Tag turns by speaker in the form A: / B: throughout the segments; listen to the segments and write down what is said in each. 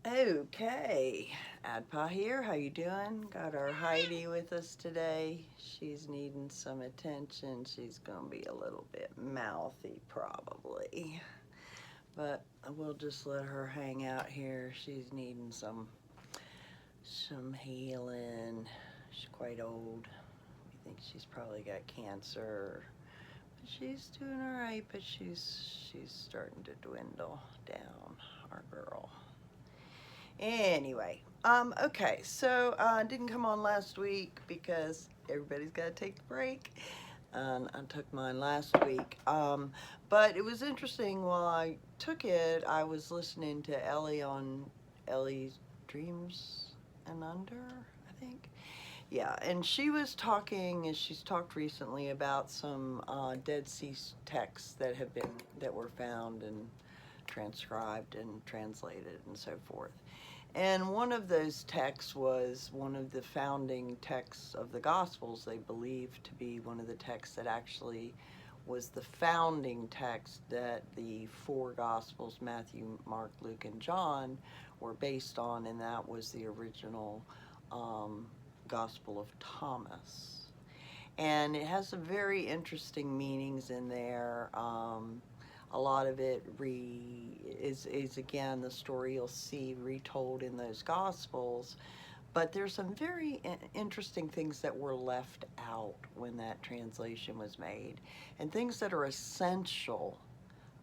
A: Okay, Adhpa here. How you doing? Got our Heidi with us today. She's needing some attention. She's gonna be a little bit mouthy probably, but we'll just let her hang out here. She's needing some healing. She's quite old. We think she's probably got cancer. But she's doing all right, but she's starting to dwindle down. Our girl. Anyway, okay, so didn't come on last week because everybody's got to take a break. I took mine last week. But it was interesting while I took it, I was listening to Ellie on Ellie's Dreams and Under, I think. Yeah, and she was talking, and she's talked recently about some Dead Sea texts that were found and transcribed and translated and so forth. And one of those texts was one of the founding texts of the Gospels. They believe to be one of the texts that actually was the founding text that the four Gospels, Matthew, Mark, Luke, and John, were based on, and that was the original Gospel of Thomas. And it has some very interesting meanings in there. A lot of it is again the story you'll see retold in those Gospels, but there's some very interesting things that were left out when that translation was made, and things that are essential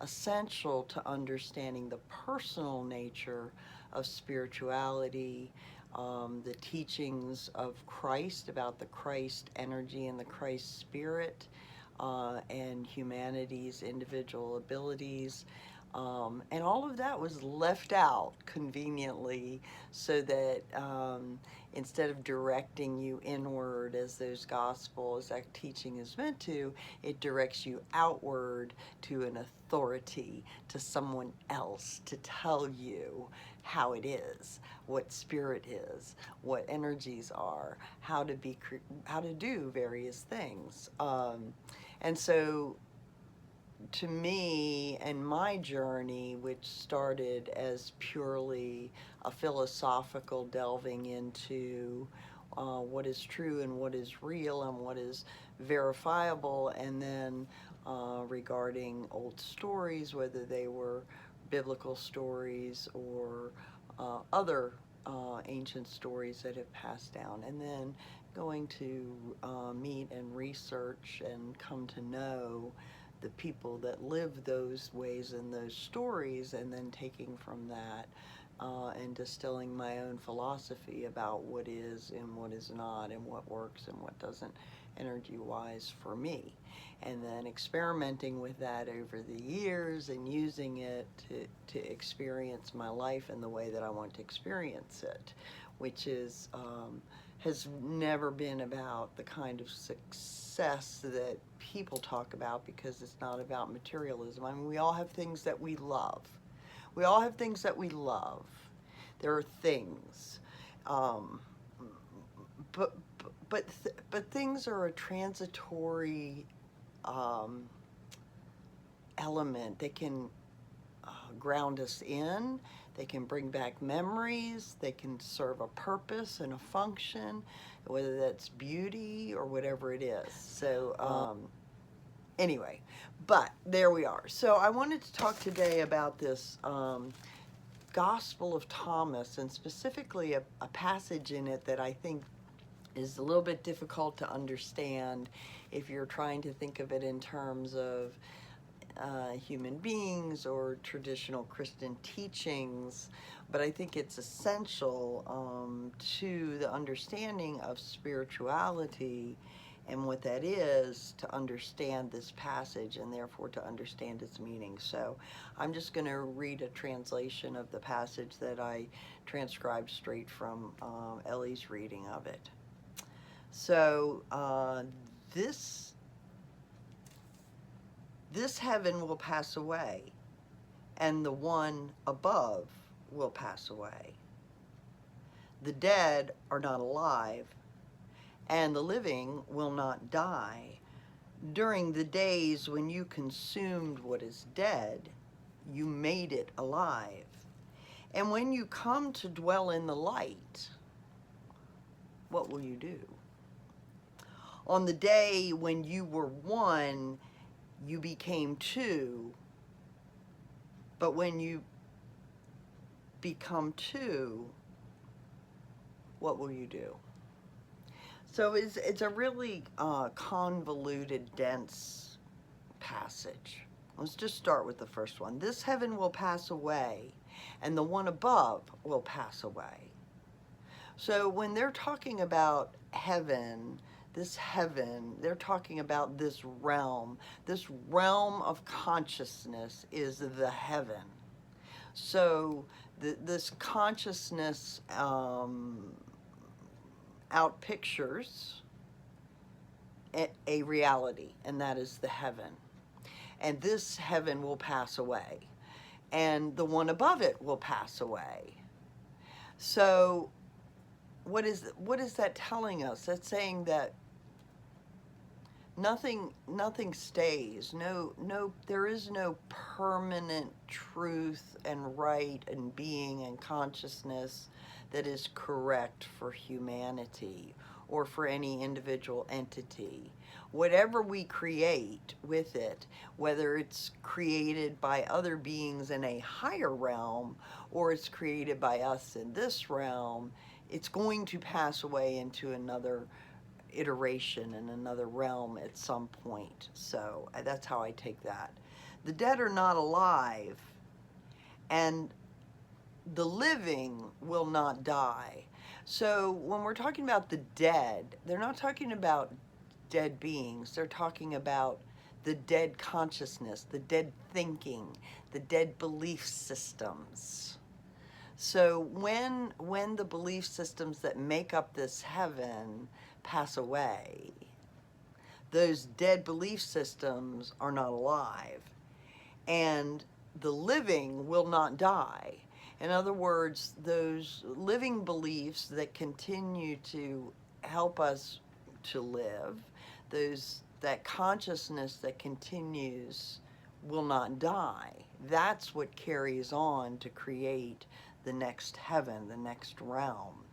A: to understanding the personal nature of spirituality, the teachings of Christ about the Christ energy and the Christ spirit, and humanity's individual abilities. And all of that was left out conveniently so that instead of directing you inward as those gospels, that teaching is meant to, it directs you outward to an authority, to someone else to tell you how it is, what spirit is, what energies are, how to do various things. And so to me and my journey, which started as purely a philosophical delving into what is true and what is real and what is verifiable, and then regarding old stories, whether they were biblical stories or other ancient stories that have passed down, and then going to meet and research and come to know the people that live those ways and those stories, and then taking from that and distilling my own philosophy about what is and what is not, and what works and what doesn't energy-wise for me. And then experimenting with that over the years and using it to experience my life in the way that I want to experience it, which is has never been about the kind of success that people talk about, because it's not about materialism. I mean, we all have things that we love. We all have things that we love. There are things, um, but but things are a transitory um, element. They can ground us in. They can bring back memories. They can serve a purpose and a function, whether that's beauty or whatever it is. So anyway, but there we are. So I wanted to talk today about this Gospel of Thomas, and specifically a passage in it that I think is a little bit difficult to understand if you're trying to think of it in terms of human beings or traditional Christian teachings, but I think it's essential to the understanding of spirituality and what that is, to understand this passage and therefore to understand its meaning. So I'm just going to read a translation of the passage that I transcribed straight from Ellie's reading of it. So this heaven will pass away, and the one above will pass away. The dead are not alive, and the living will not die. During the days when you consumed what is dead, you made it alive, And when you come to dwell in the light, what will you do? On the day when you were one, you became two. But when you become two, what will you do? So it's a really convoluted, dense passage. Let's just start with the first one. This heaven will pass away, and the one above will pass away. So when they're talking about heaven, this heaven, they're talking about this realm. This realm of consciousness is the heaven. So this consciousness outpictures a reality, and that is the heaven. And this heaven will pass away, and the one above it will pass away. So what is that telling us? That's saying that nothing stays. No, there is no permanent truth and right and being and consciousness that is correct for humanity or for any individual entity. Whatever we create with it, whether it's created by other beings in a higher realm or it's created by us in this realm, it's going to pass away into another iteration in another realm at some point. So that's how I take that. The dead are not alive, and the living will not die. So when we're talking about the dead, they're not talking about dead beings. They're talking about the dead consciousness, the dead thinking, the dead belief systems. So when the belief systems that make up this heaven pass away, those dead belief systems are not alive, and the living will not die. In other words, those living beliefs that continue to help us to live, that consciousness that continues will not die. That's what carries on to create the next heaven, the next realm.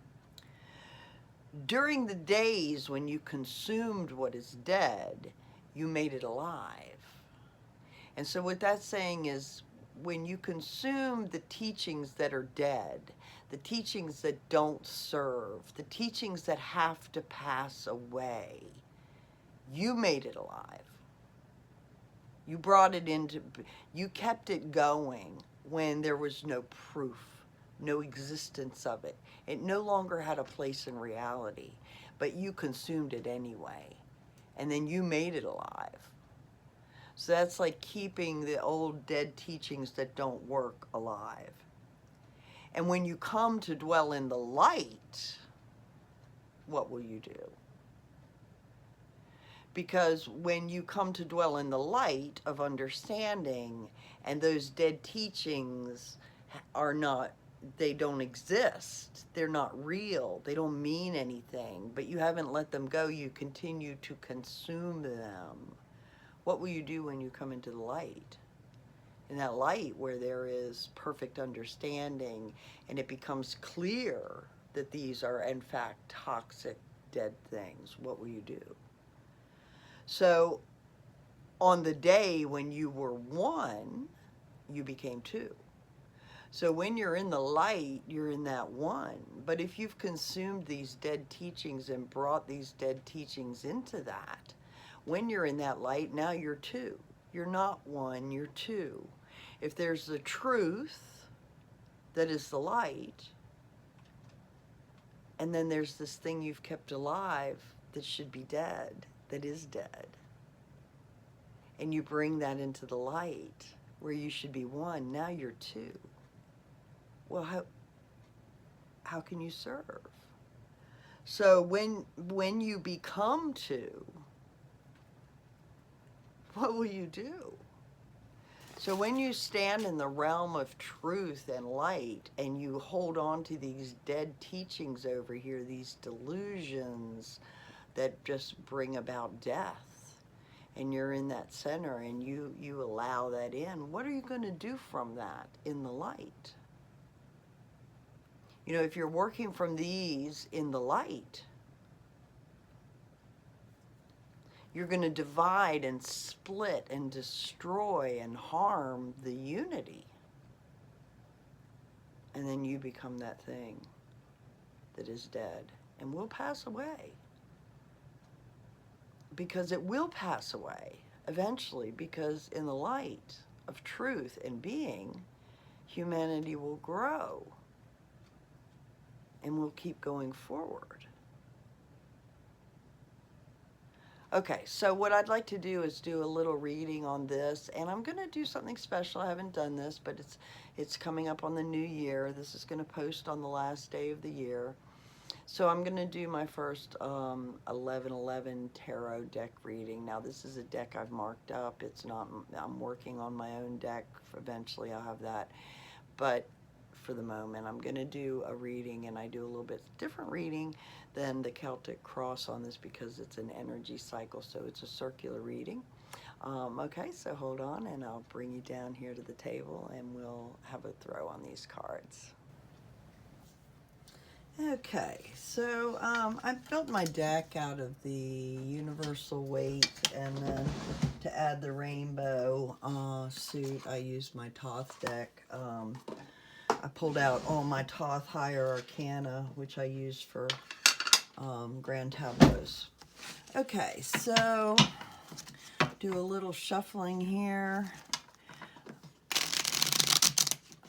A: During the days when you consumed what is dead, you made it alive. And so what that's saying is, when you consume the teachings that are dead, the teachings that don't serve, the teachings that have to pass away, you made it alive. You brought it into, you kept it going when there was no proof, no existence of it. It no longer had a place in reality, but you consumed it anyway. And then you made it alive. So that's like keeping the old dead teachings that don't work alive. And when you come to dwell in the light, what will you do? Because when you come to dwell in the light of understanding, and those dead teachings are not, they don't exist, they're not real, they don't mean anything, but you haven't let them go, you continue to consume them. What will you do when you come into the light? In that light where there is perfect understanding, and it becomes clear that these are in fact toxic, dead things, what will you do? So on the day when you were one, you became two. So when you're in the light, you're in that one. But if you've consumed these dead teachings and brought these dead teachings into that, when you're in that light, now you're two. You're not one, you're two. If there's the truth that is the light, and then there's this thing you've kept alive that should be dead, that is dead, and you bring that into the light where you should be one, now you're two. Well, how can you serve? So when you become two, what will you do? So when you stand in the realm of truth and light, and you hold on to these dead teachings over here, these delusions that just bring about death, and you're in that center and you allow that in, what are you going to do from that in the light? You know, if you're working from these in the light, you're going to divide and split and destroy and harm the unity. And then you become that thing that is dead and will pass away. Because it will pass away eventually, because in the light of truth and being, humanity will grow and will keep going forward. Okay, so what I'd like to do is do a little reading on this, and I'm going to do something special. I haven't done this, but it's coming up on the new year. This is going to post on the last day of the year. So I'm going to do my first 1111 tarot deck reading. Now this is a deck I've marked up. It's not, I'm working on my own deck. Eventually I'll have that. But for the moment I'm going to do a reading, and I do a little bit different reading than the Celtic cross on this because it's an energy cycle, so it's a circular reading. Okay, so hold on and I'll bring you down here to the table and we'll have a throw on these cards. Okay, so I built my deck out of the universal weight, and then to add the rainbow suit, I used my Thoth deck. I pulled out all my Thoth Higher Arcana, which I used for Grand Tableaus. Okay, so do a little shuffling here.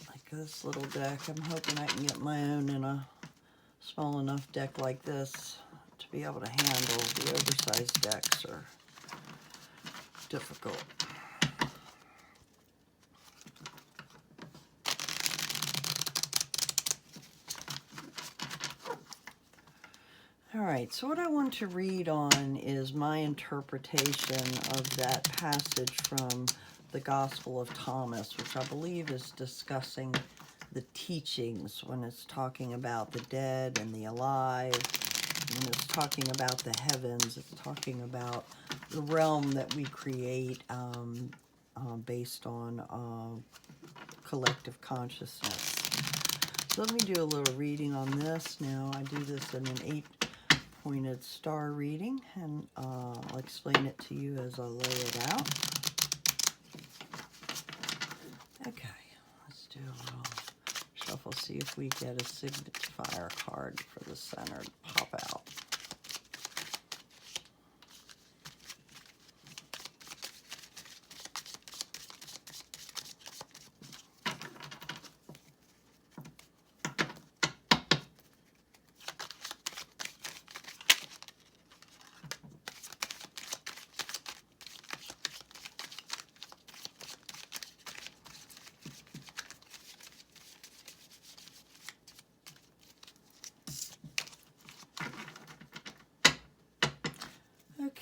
A: Like this little deck, I'm hoping I can get my own in a small enough deck like this to be able to handle. The oversized decks are difficult. All right, so what I want to read on is my interpretation of that passage from the Gospel of Thomas, which I believe is discussing the teachings when it's talking about the dead and the alive, when it's talking about the heavens, it's talking about the realm that we create based on collective consciousness. So let me do a little reading on this. Now I do this in an 8-pointed star reading, and I'll explain it to you as I lay it out. Okay, let's do a little shuffle, see if we get a signifier card for the center to pop out.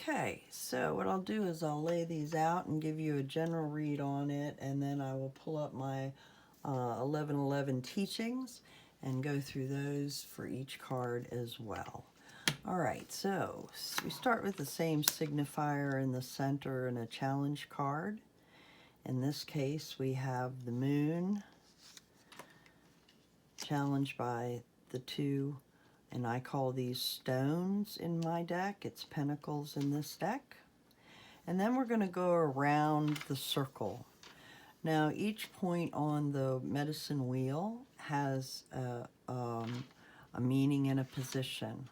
A: Okay, so what I'll do is I'll lay these out and give you a general read on it, and then I will pull up my 1111 teachings and go through those for each card as well. All right, so we start with the same signifier in the center and a challenge card. In this case, we have the moon, challenged by the two, and I call these stones in my deck. It's pentacles in this deck. And then we're going to go around the circle. Now, each point on the medicine wheel has a meaning and a position.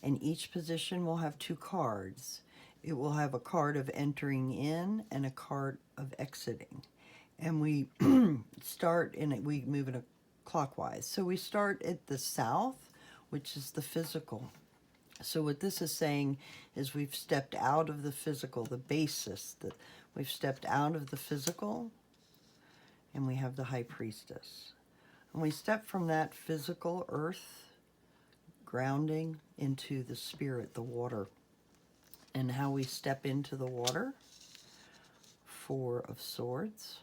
A: And each position will have two cards. It will have a card of entering in and a card of exiting. And we start in it, we move in a clockwise. So we start at the south, which is the physical. So what this is saying is we've stepped out of the physical, the basis, that we've stepped out of the physical, and we have the high priestess. And we step from that physical earth, grounding, into the spirit, the water. And how we step into the water, 4 of Swords.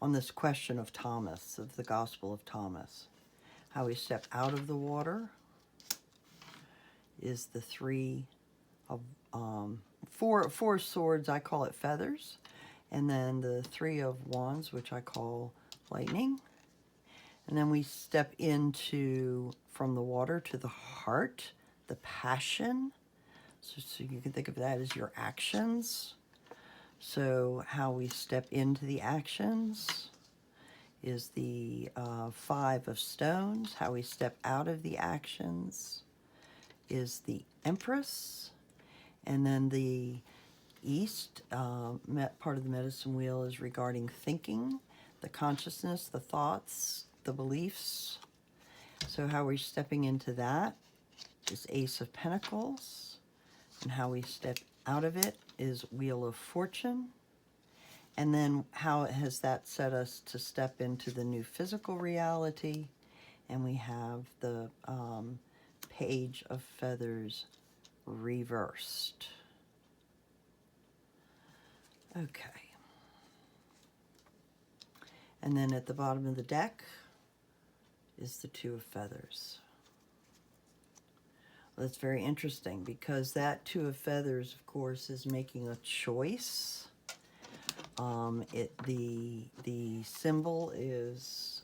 A: On this question of Thomas, of the Gospel of Thomas. How we step out of the water is the 3 of, 4 swords, I call it feathers. And then the 3 of Wands, which I call lightning. And then we step into, from the water to the heart, the passion. So you can think of that as your actions. So how we step into the actions is the Five of Stones. How we step out of the actions is the Empress. And then the East part of the medicine wheel is regarding thinking, the consciousness, the thoughts, the beliefs. So how we're stepping into that is Ace of Pentacles. And how we step out of it is Wheel of Fortune. And then how has that set us to step into the new physical reality? And we have the Page of Feathers reversed. Okay. And then at the bottom of the deck is the Two of Feathers. Well, that's very interesting because that Two of Feathers, of course, is making a choice. The symbol is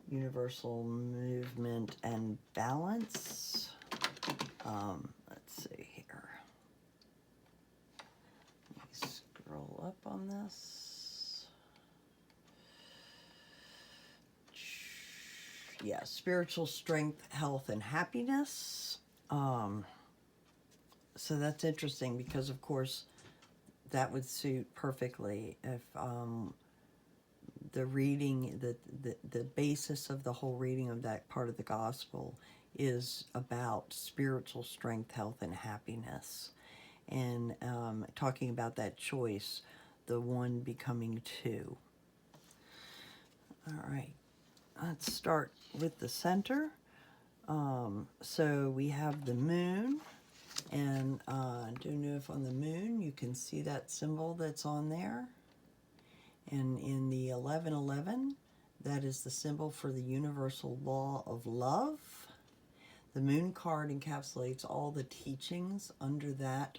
A: universal movement and balance. Let's see here. Let me scroll up on this. Yeah, spiritual strength, health, and happiness. So that's interesting because, of course, that would suit perfectly if the reading, the basis of the whole reading of that part of the gospel is about spiritual strength, health, and happiness. And talking about that choice, the one becoming two. All right, let's start with the center. So we have the moon. And I don't know if on the moon you can see that symbol that's on there. And in the 1111, that is the symbol for the universal law of love. The moon card encapsulates all the teachings under that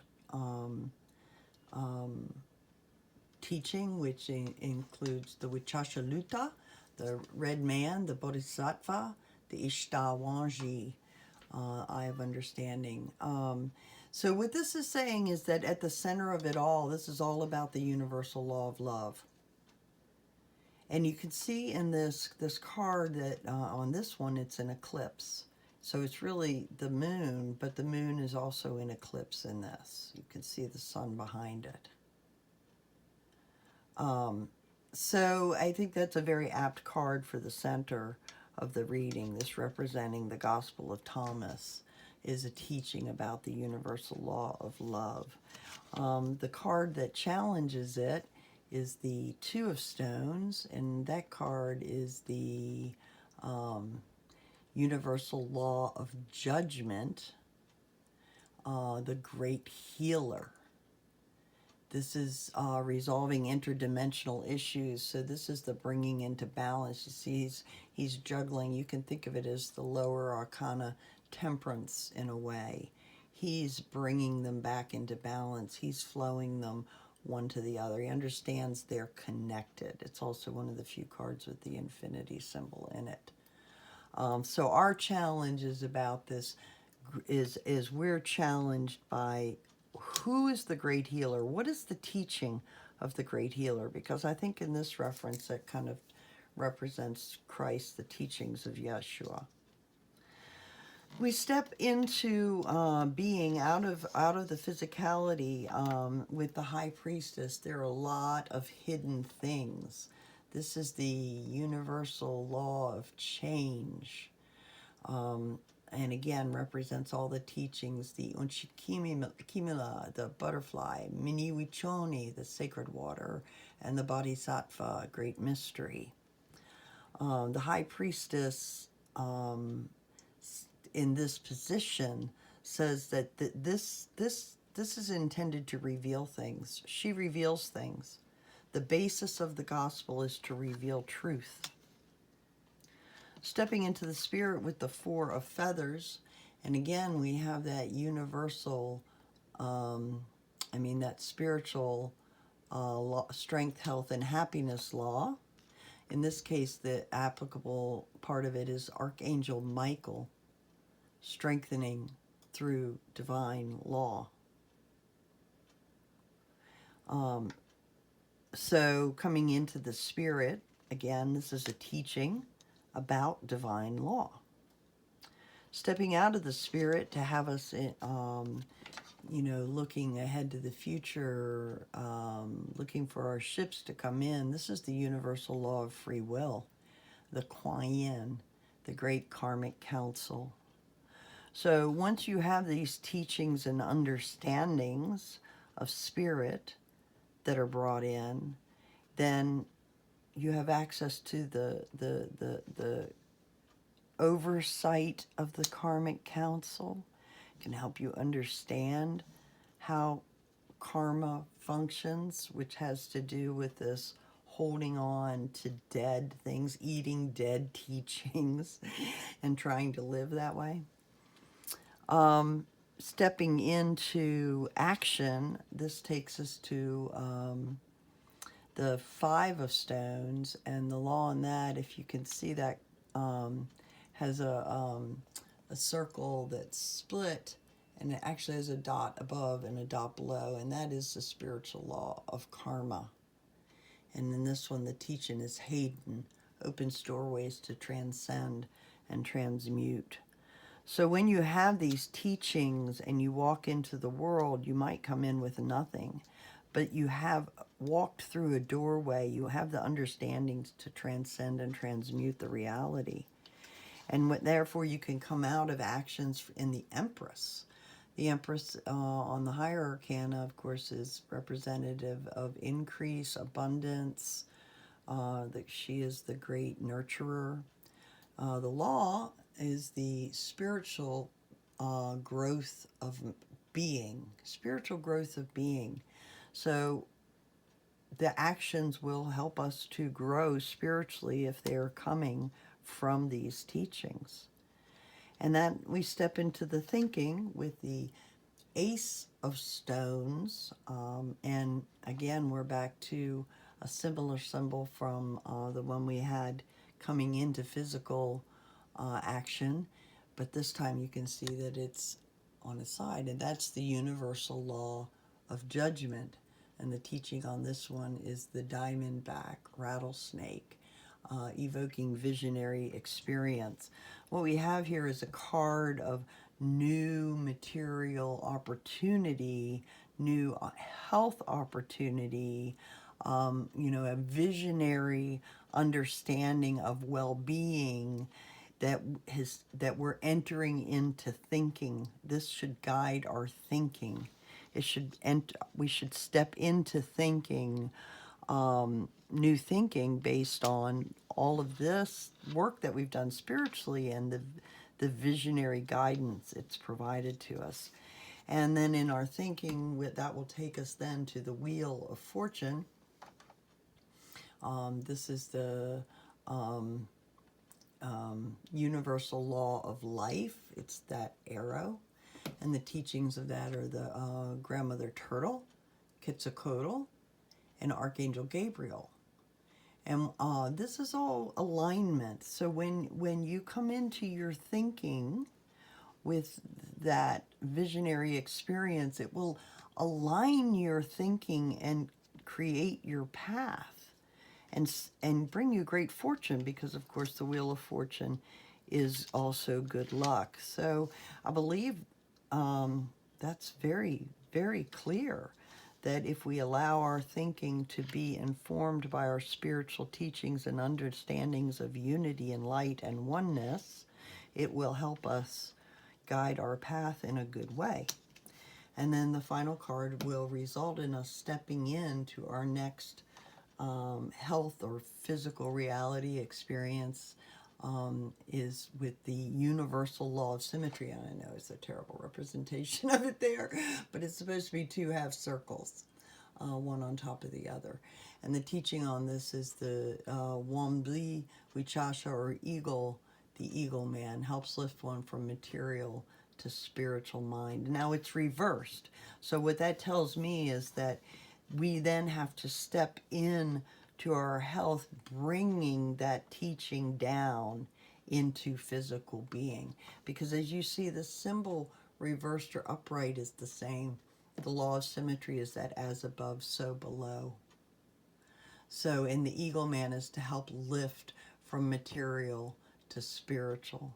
A: teaching, which includes the Vichashaluta, the red man, the Bodhisattva, the Ishtawanji, eye of understanding. So what this is saying is that at the center of it all, this is all about the universal law of love. And you can see in this card that on this one, it's an eclipse. So it's really the moon, but the moon is also in eclipse in this. You can see the sun behind it. So I think that's a very apt card for the center of the reading. This representing the Gospel of Thomas is a teaching about the universal law of love. The card that challenges it is the Two of Stones, and that card is the universal law of judgment, the great healer. This is resolving interdimensional issues. So this is the bringing into balance. You see, he's juggling. You can think of it as the lower arcana temperance in a way. He's bringing them back into balance. He's flowing them one to the other. He understands they're connected. It's also one of the few cards with the infinity symbol in it. So our challenge is about this, is we're challenged by who is the great healer? What is the teaching of the great healer? Because I think in this reference that kind of represents Christ, the teachings of Yeshua. We step into being out of the physicality with the High Priestess. There are a lot of hidden things. This is the universal law of change. And again, represents all the teachings, the Unchikimila, the butterfly, Miniwichoni, the sacred water, and the Bodhisattva, great mystery. The High Priestess in this position says that this is intended to reveal things. She reveals things. The basis of the gospel is to reveal truth. Stepping into the spirit with the Four of Feathers, and again we have that universal, that spiritual strength, health, and happiness law. In this case, the applicable part of it is Archangel Michael strengthening through divine law. So coming into the spirit, again, this is a teaching about divine law. Stepping out of the spirit to have us, looking ahead to the future, looking for our ships to come in. This is the universal law of free will, the Kuan Yin, the great karmic council. So once you have these teachings and understandings of spirit that are brought in, then you have access to the oversight of the karmic council. It can help you understand how karma functions, which has to do with this holding on to dead things, eating dead teachings, and trying to live that way. Stepping into action, this takes us to the Five of Stones, and the law on that, if you can see that, has a circle that's split, and it actually has a dot above and a dot below, and that is the spiritual law of karma. And in this one, the teaching is Hayden, opens doorways to transcend and transmute. So when you have these teachings and you walk into the world, you might come in with nothing, but you have walked through a doorway. You have the understandings to transcend and transmute the reality. And therefore you can come out of actions in the Empress. The Empress on the higher arcana, of course, is representative of increase, abundance, that she is the great nurturer. The law is the spiritual growth of being, spiritual growth of being. So the actions will help us to grow spiritually if they are coming from these teachings. And then we step into the thinking with the Ace of Stones. And again, we're back to a similar symbol from the one we had coming into physical action. But this time you can see that it's on its side. And that's the universal law of judgment. And the teaching on this one is the diamondback rattlesnake, evoking visionary experience. What we have here is a card of new material opportunity, new health opportunity, a visionary understanding of well-being that we're entering into thinking. This should guide our thinking. We should step into thinking, new thinking based on all of this work that we've done spiritually and the visionary guidance it's provided to us. And then in our thinking, that will take us then to the Wheel of Fortune. This is the universal law of life. It's that arrow. And the teachings of that are the Grandmother Turtle, Quetzalcoatl, and Archangel Gabriel. And this is all alignment. So when you come into your thinking with that visionary experience, it will align your thinking and create your path and bring you great fortune, because of course the Wheel of Fortune is also good luck. So I believe that's very, very clear, that if we allow our thinking to be informed by our spiritual teachings and understandings of unity and light and oneness, it will help us guide our path in a good way. And then the final card will result in us stepping into our next health or physical reality experience, is with the universal law of symmetry. And I know it's a terrible representation of it there, but it's supposed to be two half circles, one on top of the other. And the teaching on this is the Wambli Wichasha, or eagle. The eagle man helps lift one from material to spiritual mind. Now it's reversed. So what that tells me is that we then have to step in to our health, bringing that teaching down into physical being. Because as you see, the symbol reversed or upright is the same. The law of symmetry is that as above, so below. So, and the Eagle Man is to help lift from material to spiritual.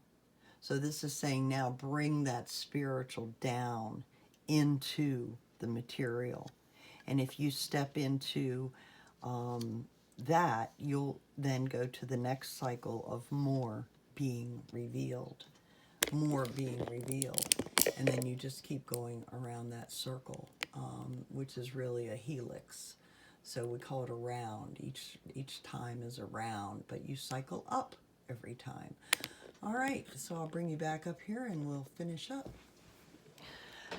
A: So this is saying now bring that spiritual down into the material. And if you step into that, you'll then go to the next cycle of more being revealed. More being revealed. And then you just keep going around that circle, which is really a helix. So we call it a round. Each time is a round, but you cycle up every time. All right, so I'll bring you back up here and we'll finish up.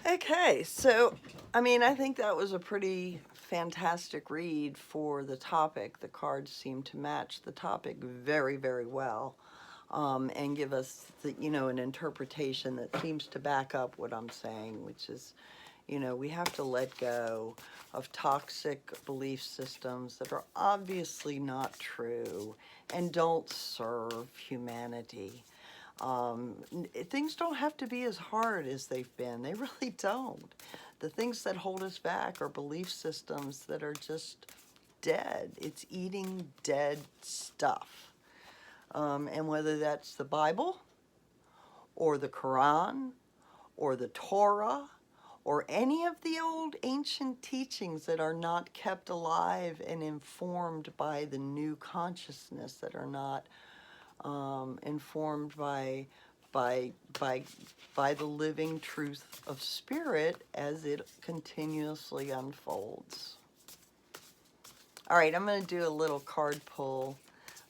A: Okay, so, I mean, I think that was a pretty fantastic read for the topic. The cards seem to match the topic very, very well, and give us, an interpretation that seems to back up what I'm saying, which is, we have to let go of toxic belief systems that are obviously not true and don't serve humanity. Things don't have to be as hard as they've been. They really don't. The things that hold us back are belief systems that are just dead. It's eating dead stuff. And whether that's the Bible or the Quran or the Torah or any of the old ancient teachings that are not kept alive and informed by the new consciousness, that are not informed by the living truth of spirit as it continuously unfolds. All right, I'm going to do a little card pull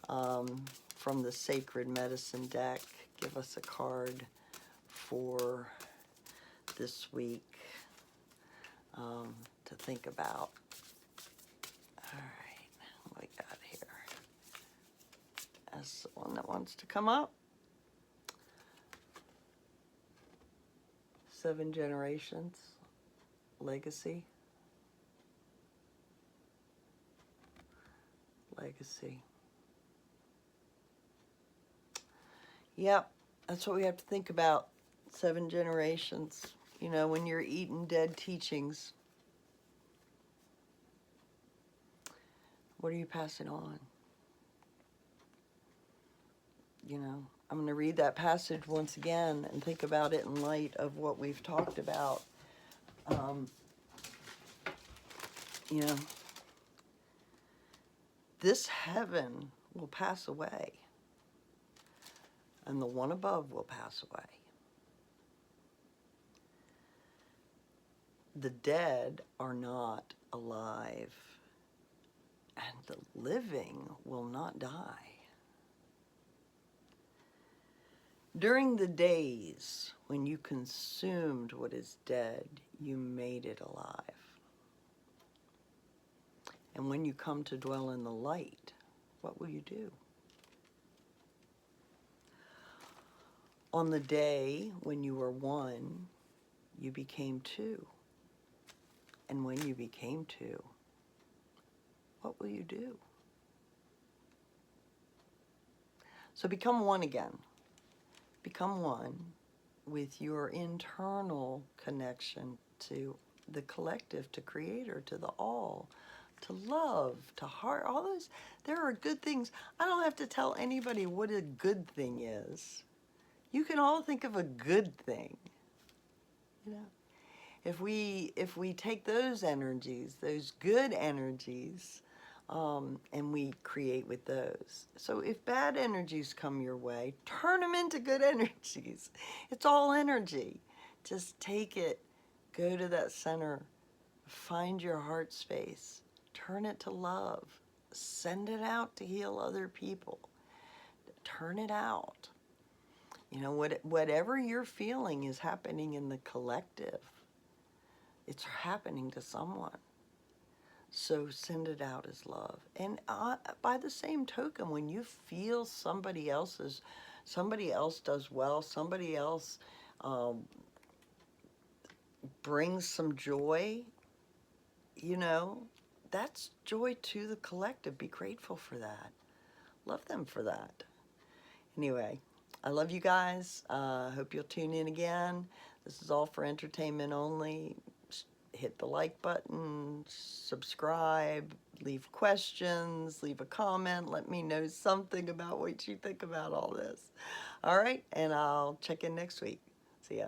A: from the Sacred Medicine deck. Give us a card for this week to think about. All right, what we got here? That's the one that wants to come up. 7 generations, legacy. Legacy. Yep, that's what we have to think about. 7 generations. When you're eating dead teachings, what are you passing on? I'm going to read that passage once again and think about it in light of what we've talked about. This heaven will pass away, and the one above will pass away. The dead are not alive, and the living will not die. During the days when you consumed what is dead, you made it alive. And when you come to dwell in the light, what will you do? On the day when you were one, you became two. And when you became two, what will you do? So become one again. Become one with your internal connection to the collective, to Creator, to the all, to love, to heart, all those. There are good things. I don't have to tell anybody what a good thing is. You can all think of a good thing. If we take those energies, those good energies, and we create with those. So if bad energies come your way, turn them into good energies. It's all energy. Just take it, go to that center, find your heart space, turn it to love, send it out to heal other people. Turn it out. Whatever you're feeling is happening in the collective. It's happening to someone. So send it out as love. And by the same token, when you feel somebody else does well, somebody else brings some joy, that's joy to the collective. Be grateful for that. Love them for that. Anyway, I love you guys. Hope you'll tune in again. This is all for entertainment only. Hit the like button, subscribe, leave questions, leave a comment. Let me know something about what you think about all this. All right, and I'll check in next week. See ya.